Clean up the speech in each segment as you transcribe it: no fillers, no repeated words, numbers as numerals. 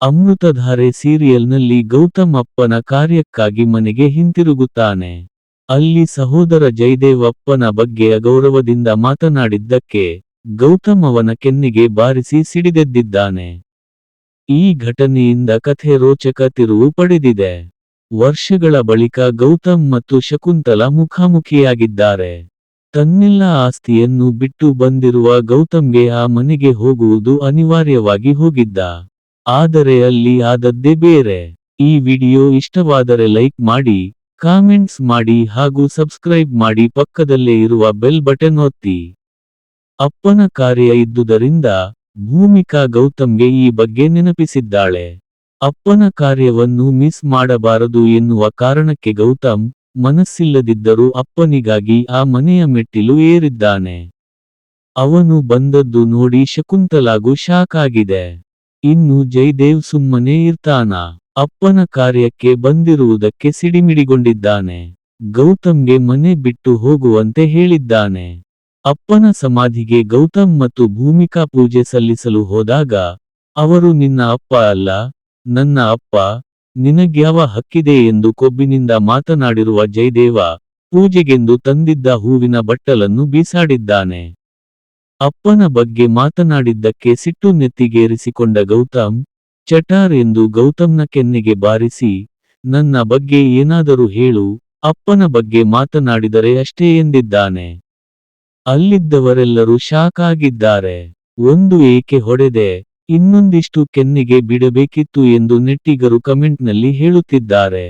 ಅಮೃತಧಾರೆ ಸೀರಿಯಲ್ನಲ್ಲಿ ಗೌತಮ್ ಅಪ್ಪನ ಕಾರ್ಯಕ್ಕಾಗಿ ಮನೆಗೆ ಹಿಂತಿರುಗುತ್ತಾನೆ. ಅಲ್ಲಿ ಸಹೋದರ ಜಯದೇವ್ ಅಪ್ಪನ ಬಗ್ಗೆ ಅಗೌರವದಿಂದ ಮಾತನಾಡಿದ್ದಕ್ಕೆ ಗೌತಮ್ ಅವನ ಕೆನ್ನೆಗೆ ಬಾರಿಸಿ ಸಿಡಿದೆದ್ದಿದ್ದಾನೆ. ಈ ಘಟನೆಯಿಂದ ಕಥೆ ರೋಚಕ ತಿರುವು ಪಡೆದಿದೆ. ವರ್ಷಗಳ ಬಳಿಕ ಗೌತಮ್ ಮತ್ತು ಶಕುಂತಲಾ ಮುಖಾಮುಖಿಯಾಗಿದ್ದಾರೆ. ತನ್ನೆಲ್ಲ ಆಸ್ತಿಯನ್ನು ಬಿಟ್ಟು ಬಂದಿರುವ ಗೌತಮ್ಗೆ ಆ ಮನೆಗೆ ಹೋಗುವುದು ಅನಿವಾರ್ಯವಾಗಿ ಹೋಗಿದ್ದ. ಆದರೆ ಅಲ್ಲಿ ಆದದ್ದೇ ಬೇರೆ. ಈ ವಿಡಿಯೋ ಇಷ್ಟವಾದರೆ ಲೈಕ್ ಮಾಡಿ, ಕಾಮೆಂಟ್ಸ್ ಮಾಡಿ ಹಾಗೂ ಸಬ್ಸ್ಕ್ರೈಬ್ ಮಾಡಿ, ಪಕ್ಕದಲ್ಲೇ ಇರುವ ಬೆಲ್ ಬಟನ್ ಒತ್ತಿ. ಅಪ್ಪನ ಕಾರ್ಯ ಇದ್ದುದರಿಂದ ಭೂಮಿಕಾ ಗೌತಮ್ಗೆ ಈ ಬಗ್ಗೆ ನೆನಪಿಸಿದ್ದಾಳೆ. ಅಪ್ಪನ ಕಾರ್ಯವನ್ನು ಮಿಸ್ ಮಾಡಬಾರದು ಎನ್ನುವ ಕಾರಣಕ್ಕೆ ಗೌತಮ್ ಮನಸ್ಸಿಲ್ಲದಿದ್ದರೂ ಅಪ್ಪನಿಗಾಗಿ ಆ ಮನೆಯ ಮೆಟ್ಟಿಲು ಏರಿದ್ದಾನೆ. ಅವನು ಬಂದದ್ದು ನೋಡಿ ಶಕುಂತಲಾಗೂ ಶಾಕ್ ಆಗಿದೆ. ಇನ್ನು ಜಯದೇವ್ ಸುಮ್ಮನೆ ಇರ್ತಾನಾ? ಅಪ್ಪನ ಕಾರ್ಯಕ್ಕೆ ಬಂದಿರುವುದಕ್ಕೆ ಸಿಡಿಮಿಡಿಗೊಂಡಿದ್ದಾನೆ. ಗೌತಮ್ಗೆ ಮನೆ ಬಿಟ್ಟು ಹೋಗುವಂತೆ ಹೇಳಿದ್ದಾನೆ. ಅಪ್ಪನ ಸಮಾಧಿಗೆ ಗೌತಮ್ ಮತ್ತು ಭೂಮಿಕಾ ಪೂಜೆ ಸಲ್ಲಿಸಲು ಹೋದಾಗ ಅವರು ನಿನ್ನ ಅಪ್ಪ ಅಲ್ಲ, ನನ್ನ ಅಪ್ಪ, ನಿನಗ್ಯಾವ ಹಕ್ಕಿದೆ ಎಂದು ಕೊಬ್ಬಿನಿಂದ ಮಾತನಾಡಿರುವ ಜಯದೇವ ಪೂಜೆಗೆಂದು ತಂದಿದ್ದ ಹೂವಿನ ಬಟ್ಟಲನ್ನು ಬೀಸಾಡಿದ್ದಾನೆ. ಅಪ್ಪನ ಬಗ್ಗೆ ಮಾತನಾಡಿದ್ದಕ್ಕೆ ಸಿಟ್ಟು ನೆತ್ತಿಗೇರಿಸಿಕೊಂಡ ಗೌತಮ್ ಚಟಾರ್ ಎಂದು ಗೌತಮ್ನ ಕೆನ್ನೆಗೆ ಬಾರಿಸಿ, ನನ್ನ ಬಗ್ಗೆ ಏನಾದರೂ ಹೇಳು, ಅಪ್ಪನ ಬಗ್ಗೆ ಮಾತನಾಡಿದರೆ ಅಷ್ಟೇ ಎಂದಿದ್ದಾನೆ. ಅಲ್ಲಿದ್ದವರೆಲ್ಲರೂ ಶಾಕ್ ಆಗಿದ್ದಾರೆ. ಒಂದು ಏಕೆ ಹೊಡೆದೆ, ಇನ್ನೊಂದಿಷ್ಟು ಕೆನ್ನೆಗೆ ಬಿಡಬೇಕಿತ್ತು ಎಂದು ನೆಟ್ಟಿಗರು ಕಮೆಂಟ್ನಲ್ಲಿ ಹೇಳುತ್ತಿದ್ದಾರೆ.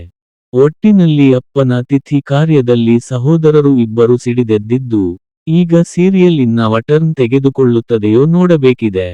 ಒಟ್ಟಿನಲ್ಲಿ ಅಪ್ಪನ ತಿಥಿ ಕಾರ್ಯದಲ್ಲಿ ಸಹೋದರರು ಇಬ್ಬರು ಸಿಡಿದೆದ್ದಿದ್ದು, ಈಗ ಸೀರಿಯಲ್ ಇನ್ನಾವ ಟರ್ನ್ ತೆಗೆದುಕೊಳ್ಳುತ್ತದೆಯೋ ನೋಡಬೇಕಿದೆ.